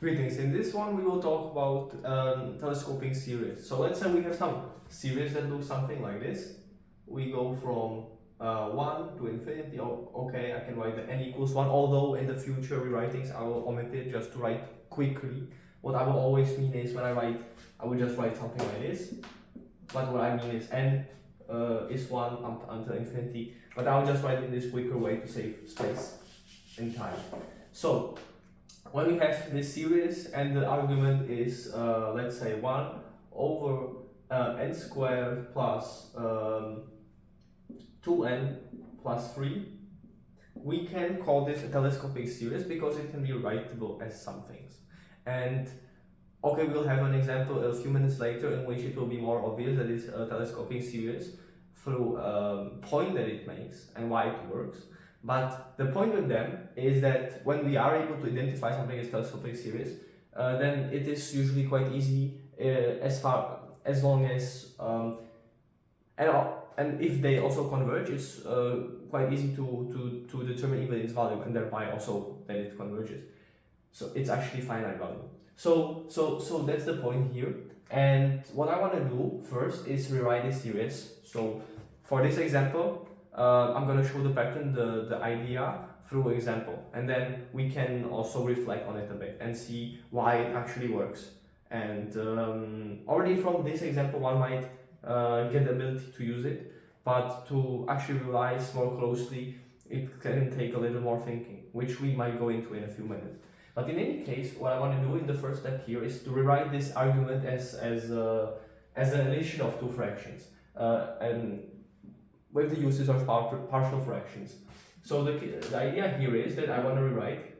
Greetings. In this one, we will talk about telescoping series. So let's say we have some series that look something like this. We go from 1 to infinity. Oh, okay, I can write the n equals 1, although in the future rewritings I will omit it just to write quickly. What I will always mean is when I write, I will just write something like this. But what I mean is n is 1 until infinity. But I will just write it in this quicker way to save space and time. So when we have this series and the argument is let's say 1 over n squared plus 2n plus 3, we can call this a telescopic series because it can be writable as some things. And okay, we'll have an example a few minutes later in which it will be more obvious that it's a telescopic series through a point that it makes and why it works. But the point with them is that when we are able to identify something as telescopic series, then it is usually quite easy as long as and if they also converge, it's quite easy to determine even its value and thereby also that it converges. So it's actually finite value. So that's the point here. And what I want to do first is rewrite this series. So for this example, I'm going to show the pattern, the idea through example, and then we can also reflect on it a bit and see why it actually works. And already from this example, one might get the ability to use it, but to actually realize more closely, it can take a little more thinking, which we might go into in a few minutes. But in any case, what I want to do in the first step here is to rewrite this argument as an addition of two fractions, and with the uses of partial fractions. So the idea here is that I want to rewrite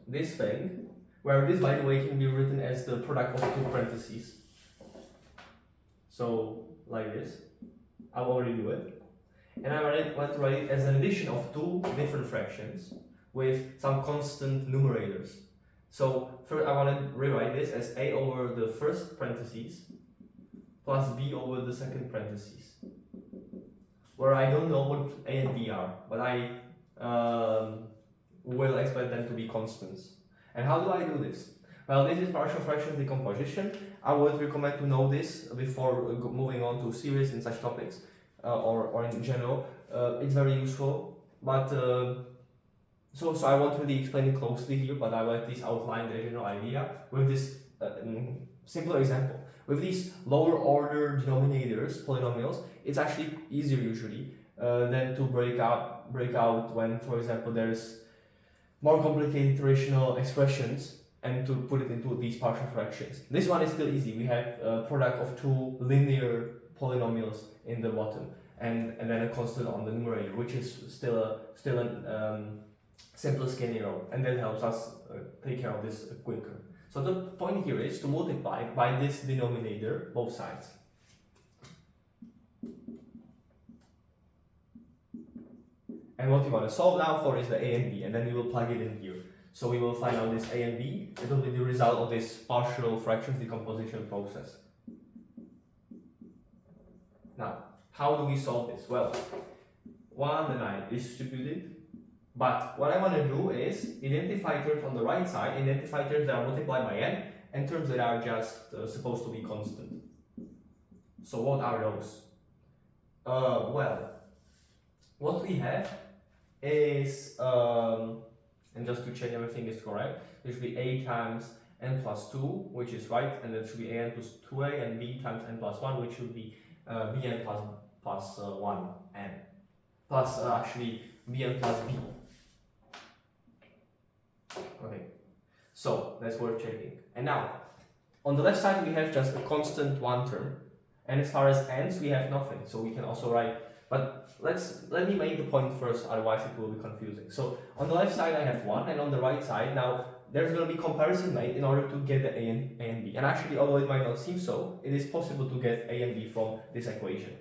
this thing, where this, by the way, can be written as the product of two parentheses. So like this, I'll already do it. And I want to write it as an addition of two different fractions with some constant numerators. So first I want to rewrite this as a over the first parentheses plus b over the second parentheses, where I don't know what a and b are, but I will expect them to be constants. And how do I do this? Well, this is partial fraction decomposition. I would recommend to know this before moving on to series in such topics, or in general. It's very useful, but so I won't really explain it closely here, but I will at least outline the general idea with this simpler example. With these lower order denominators, polynomials, it's actually easier usually than to break out when, for example, there's more complicated rational expressions and to put it into these partial fractions. This one is still easy. We have a product of two linear polynomials in the bottom and then a constant on the numerator, which is still a simple scenario, and that helps us take care of this quicker. So the point here is to multiply by this denominator both sides. And what we want to solve now for is the a and b, and then we will plug it in here. So we will find out this a and b. It will be the result of this partial fractions decomposition process. Now, how do we solve this? Well, 1 and I distributed, but what I want to do is identify terms on the right side, identify terms that are multiplied by n, and terms that are just supposed to be constant. So what are those? Well, what we have is, and just to check everything is correct, there should be a times n plus 2, which is right, and there should be an plus 2a, and b times n plus 1, which should be bn plus 1n, plus actually bn plus b. Okay, so that's worth checking. And now, on the left side we have just a constant one term, and as far as n's we have nothing, so we can also write, but let me make the point first, otherwise it will be confusing. So on the left side I have 1, and on the right side now there's going to be comparison made in order to get the a and b. And actually, although it might not seem so, it is possible to get a and b from this equation.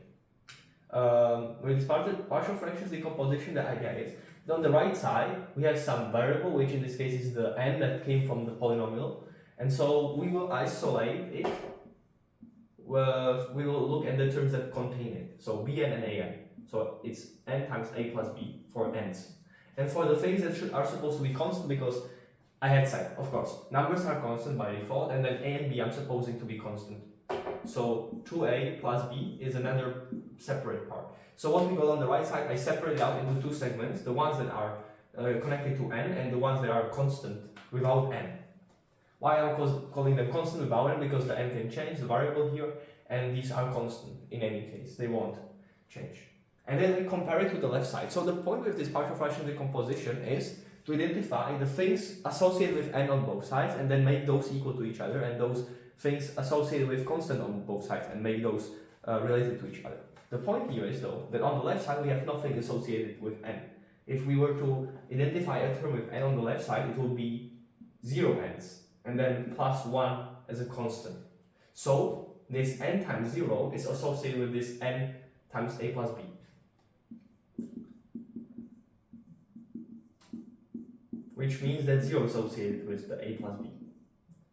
With this partial fractions decomposition, the idea is that on the right side we have some variable, which in this case is the n that came from the polynomial, and so we will isolate it. We will look at the terms that contain it, so bn and an. So it's n times a plus b for n's. And for the things that are supposed to be constant, because I had said, of course, numbers are constant by default, and then a and b I'm supposing to be constant. So 2a plus b is another separate part. So what we got on the right side, I separate out into two segments, the ones that are connected to n and the ones that are constant without n. Why I'm calling them constant without n? Because the n can change, the variable here, and these are constant in any case, they won't change. And then we compare it to the left side. So the point with this partial fraction decomposition is to identify the things associated with n on both sides and then make those equal to each other, and those things associated with constant on both sides and make those related to each other. The point here is though that on the left side we have nothing associated with n. If we were to identify a term with n on the left side, it would be 0 n's and then plus 1 as a constant. So this n times 0 is associated with this n times a plus b. Which means that 0 is associated with the a plus b.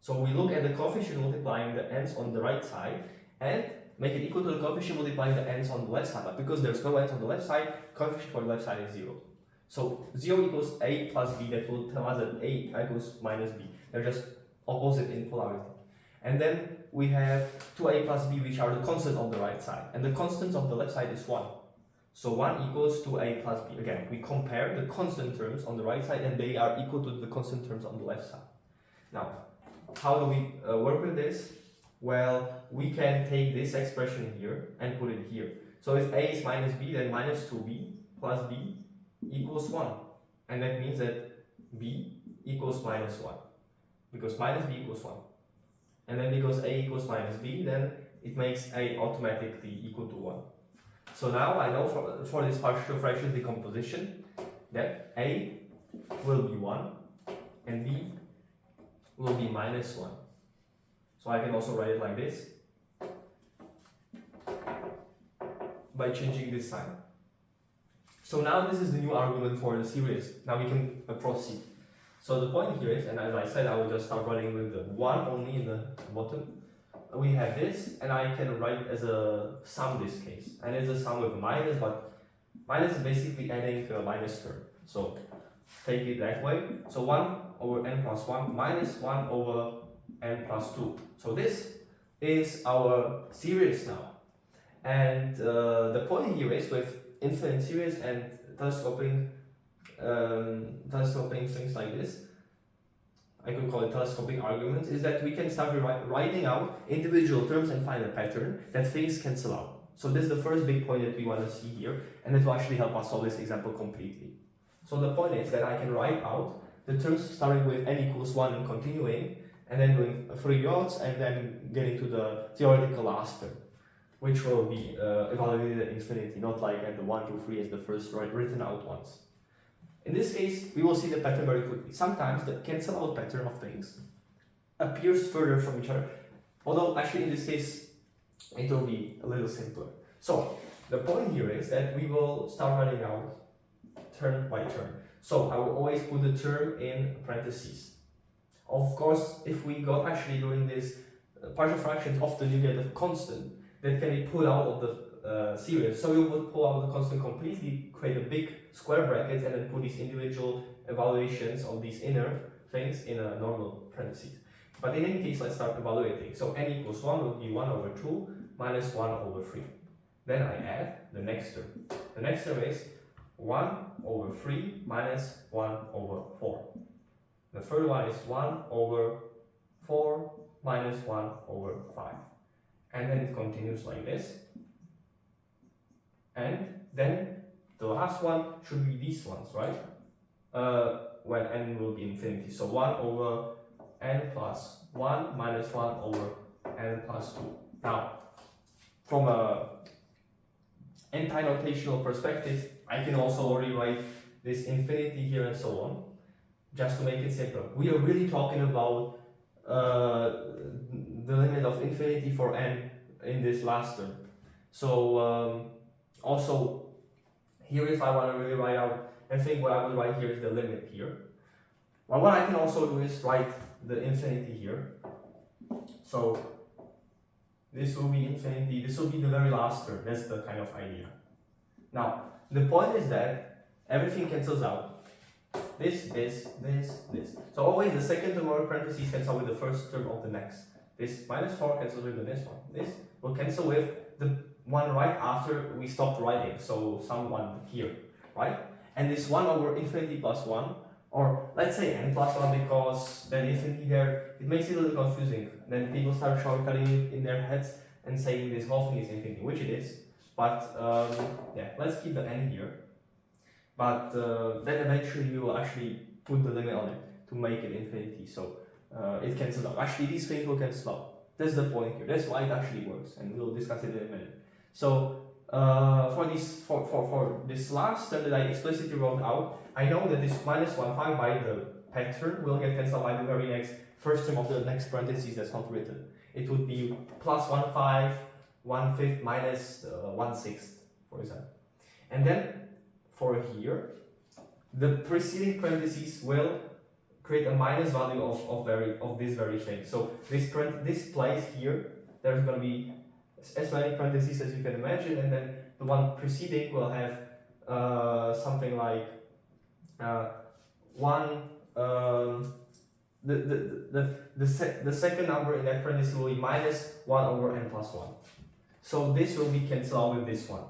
So we look at the coefficient multiplying the n's on the right side and make it equal to the coefficient multiplying the n's on the left side. But because there's no n's on the left side, coefficient for the left side is 0. So 0 equals a plus b, that will tell us that a equals minus b. They're just opposite in polarity. And then we have 2a plus b, which are the constants on the right side. And the constants on the left side is 1. So 1 equals 2a plus b. Again, we compare the constant terms on the right side and they are equal to the constant terms on the left side. Now, how do we work with this? Well, we can take this expression here and put it here. So if a is minus b, then minus 2b plus b equals 1. And that means that b equals minus 1. Because minus b equals 1. And then because a equals minus b, then it makes a automatically equal to 1. So now I know for this partial fraction decomposition that a will be 1 and b will be minus 1. So I can also write it like this by changing this sign. So now this is the new argument for the series. Now we can proceed. So the point here is, and as I said, I will just start writing with the 1 only in the bottom. We have this, and I can write as a sum this case. And it's a sum with a minus, but minus is basically adding a minus term. So take it that way. So 1 over n plus 1 minus 1 over n plus 2. So this is our series now. And the point here is with infinite series and telescoping things like this, I could call it telescoping arguments, is that we can start writing out individual terms and find a pattern that things cancel out. So this is the first big point that we want to see here, and it will actually help us solve this example completely. So the point is that I can write out the terms starting with n equals 1 and continuing, and then doing 3 odds, and then getting to the theoretical last term, which will be evaluated at infinity, not like at the 1, 2, 3 as the first written out ones. In this case, we will see the pattern very quickly. Sometimes the cancel out pattern of things appears further from each other, although actually in this case it will be a little simpler. So the point here is that we will start writing out term by term. So I will always put the term in parentheses. Of course, if we go actually doing this partial fractions, often you get a constant that can be pulled out of the series. So you would pull out the constant completely, create a big square bracket, and then put these individual evaluations of these inner things in a normal parentheses. But in any case, let's start evaluating. So n equals 1 will be 1 over 2 minus 1 over 3. Then I add the next term. The next term is 1 over 3 minus 1 over 4. The third one is 1 over 4 minus 1 over 5. And then it continues like this. And then the last one should be these ones, right? When n will be infinity. So 1 over n plus 1 minus 1 over n plus 2. Now, from a anti-notational perspective, I can also rewrite this infinity here and so on, just to make it simpler. We are really talking about the limit of infinity for n in this last term. So also here, if I want to really write out, I think what I will write here is the limit here. Well, what I can also do is write the infinity here. So this will be infinity, this will be the very last term. That's the kind of idea. Now, the point is that everything cancels out. this, this, this, this. So always the second term of parentheses cancel with the first term of the next. This minus 4 cancels with the next one. This will cancel with the one right after we stopped writing, so someone here, right? And this 1 over infinity plus 1, or let's say n plus 1, because then infinity here, it makes it a little confusing. Then people start shortcutting it in their heads and saying this whole thing is infinity, which it is. But yeah, let's keep the n here. But then eventually you will actually put the limit on it to make it infinity, so it cancels out. Actually, these things will cancel out. That's the point here. That's why it actually works, and we'll discuss it in a minute. So for this last term that I explicitly wrote out, I know that this minus 1 5 by the pattern will get cancelled by the very next first term of the next parentheses that's not written. It would be plus 1 5, 1/5 minus 1/6, for example. And then for here, the preceding parentheses will create a minus value of this very thing. So this place here, there's going to be as many parentheses as you can imagine, and then the one preceding will have something like the second number in that parenthesis will be minus 1 over n plus 1. So this will be cancelled out with this one.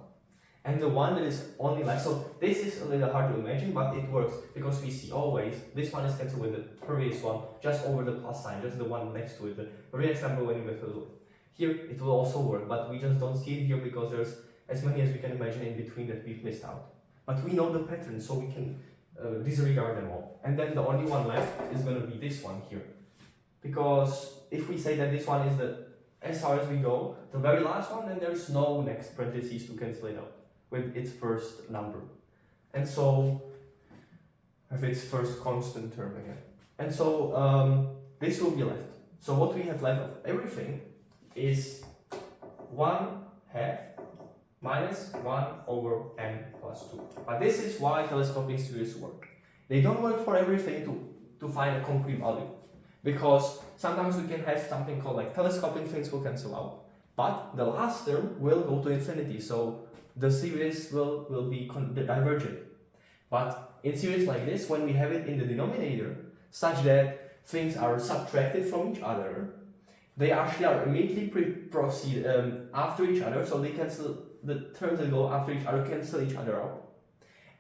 And the one that is only left, so this is a little hard to imagine, but it works because we see always this one is cancelled with the previous one just over the plus sign, just the one next to it. The very next number when you get to the here it will also work, but we just don't see it here because there's as many as we can imagine in between that we've missed out. But we know the pattern, so we can disregard them all. And then the only one left is going to be this one here. Because if we say that this one is the as far as we go, the very last one, then there's no next parentheses to cancel it out with its first number. And so, with its first constant term again. And so, this will be left. So what we have left of everything is 1/2 minus 1 over n plus 2. But this is why telescoping series work. They don't work for everything to find a concrete value. Because sometimes we can have something called like telescoping things will cancel out. But the last term will go to infinity. So the series will be divergent. But in series like this, when we have it in the denominator, such that things are subtracted from each other, they actually are immediately proceed after each other, so they cancel, the terms that go after each other cancel each other out.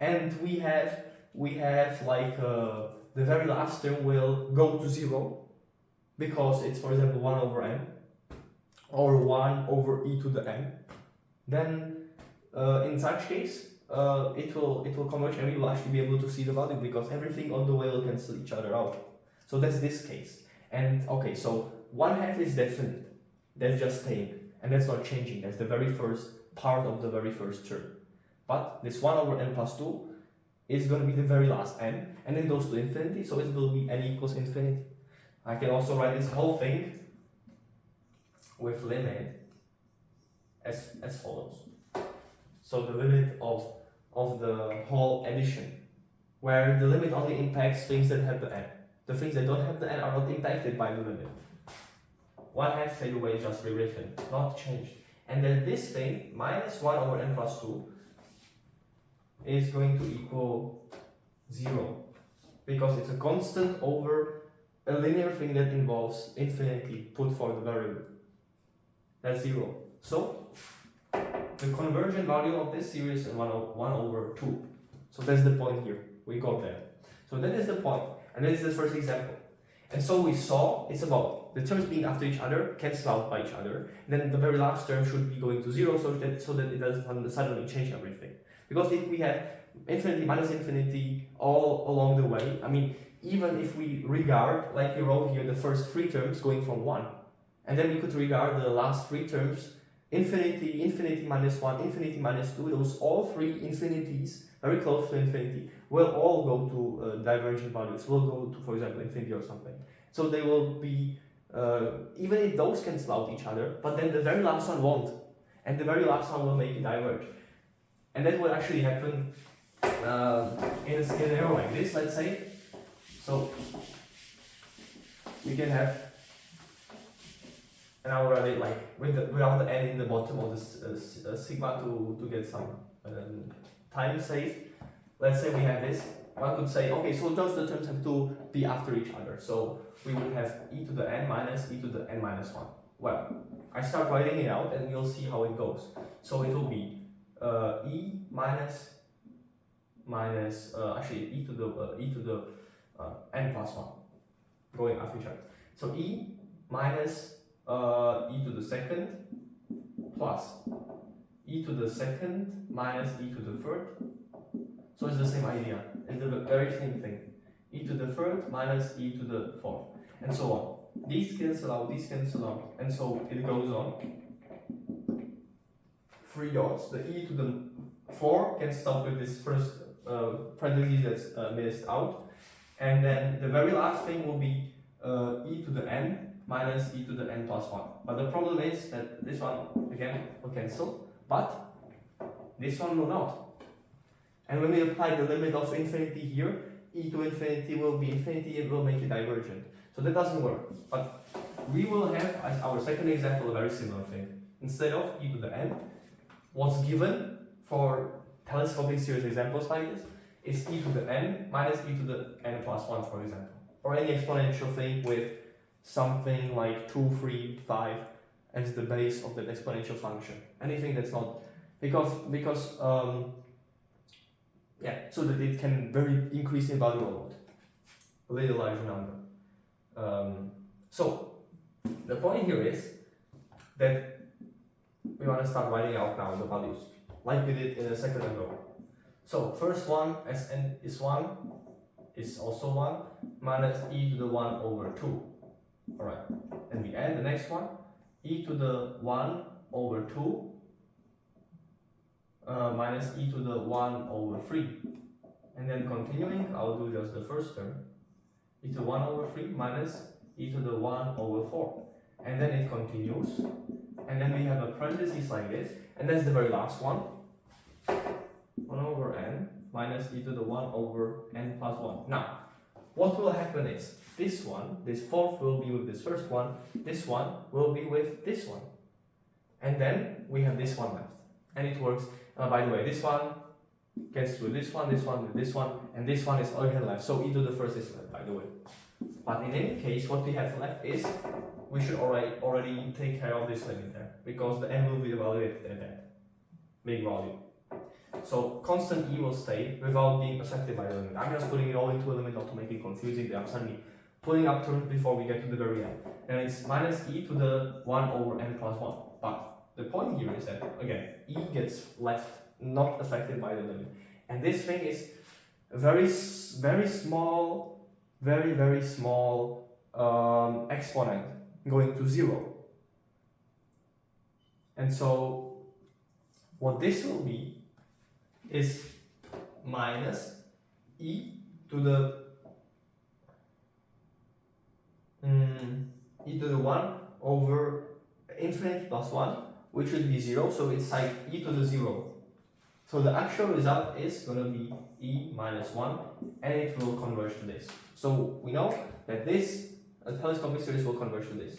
And we have like the very last term will go to 0 because it's, for example, 1 over n or 1 over e to the n. Then in such case, it will converge and we will actually be able to see the value because everything on the way will cancel each other out. So that's this case. And okay, so 1/2 is definite. That's just staying. And that's not changing. That's the very first part of the very first term. But this 1 over n plus 2 is going to be the very last n. And then goes to infinity. So it will be n equals infinity. I can also write this whole thing with limit as follows. So the limit of the whole addition, where the limit only impacts things that have the n. The things that don't have the n are not impacted by the limit. 1/2 straight away is just rewritten, not changed. And then this thing, minus 1 over n plus 2, is going to equal 0. Because it's a constant over a linear thing that involves infinity put for the variable. That's 0. So, the convergent value of this series is 1 over 2. So that's the point here. We got there. So that is the point. And that is the first example. And so we saw it's about the terms being after each other, cancel out by each other. And then the very last term should be going to 0 so that it doesn't suddenly change everything. Because if we have infinity minus infinity all along the way, I mean, even if we regard, like we wrote here, the first 3 terms going from 1, and then we could regard the last 3 terms, infinity, infinity minus 1, infinity minus 2, those all 3 infinities, very close to infinity, will all go to divergent values, will go to, for example, infinity or something. So they will be, even if those cancel out each other, but then the very last one won't, and the very last one will make it diverge. And that will actually happen in a scenario like this, let's say. So we can have, and I'll write it like without the n in the bottom of this sigma to get some time saved. Let's say we have this, one could say, okay, so those the terms have to be after each other. So we would have e to the n minus e to the n minus 1. Well, I start writing it out and we'll see how it goes. So it will be e minus actually e to the n plus 1 going after each other. So e minus e to the second plus e to the second minus e to the third. So it's the same idea. It's the very same thing. E to the third minus e to the fourth, and so on. These cancel out, and so it goes on. 3 dots. The e to the 4 can stop with this first parentheses that's missed out, and then the very last thing will be e to the n minus e to the n plus 1. But the problem is that this one again will cancel, but this one will not. And when we apply the limit of infinity here, e to infinity will be infinity and will make it divergent. So that doesn't work. But we will have, as our second example, a very similar thing. Instead of e to the n, what's given for telescopic series examples like this is e to the n minus e to the n plus 1, for example. Or any exponential thing with something like 2, 3, 5 as the base of that exponential function. Anything that's not, because yeah, so that it can very increase in value a lot, a little larger number. So the point here is that we want to start writing out now the values, like we did in a second ago. So first one, Sn is 1, is also 1, minus e to the 1 over 2. Alright, and we add the next one, e to the 1 over 2 minus e to the 1 over 3. And then continuing, I'll do just the first term, e to 1 over 3 minus e to the 1 over 4. And then it continues, and then we have a parenthesis like this, and that's the very last one, 1 over n minus e to the 1 over n plus 1. Now, what will happen is, this one, this fourth will be with this first one, this one will be with this one. And then we have this one left. And it works, by the way, this one gets with this one with this one, and this one is again left. So e to the first is left, by the way. But in any case, what we have left is, we should already take care of this limit there, because the n will be evaluated at that big value. So constant e will stay without being affected by the limit. I'm just putting it all into a limit not to make it confusing. I'm suddenly pulling up terms before we get to the very end. And it's minus e to the 1 over n plus 1. But the point here is that, again, e gets left not affected by the limit. And this thing is a very small exponent going to 0. And so what this will be is minus e to the 1 over infinity plus 1, which would be 0, so it's like e to the 0. So the actual result is going to be e minus 1, and it will converge to this. So we know that this telescopic series will converge to this.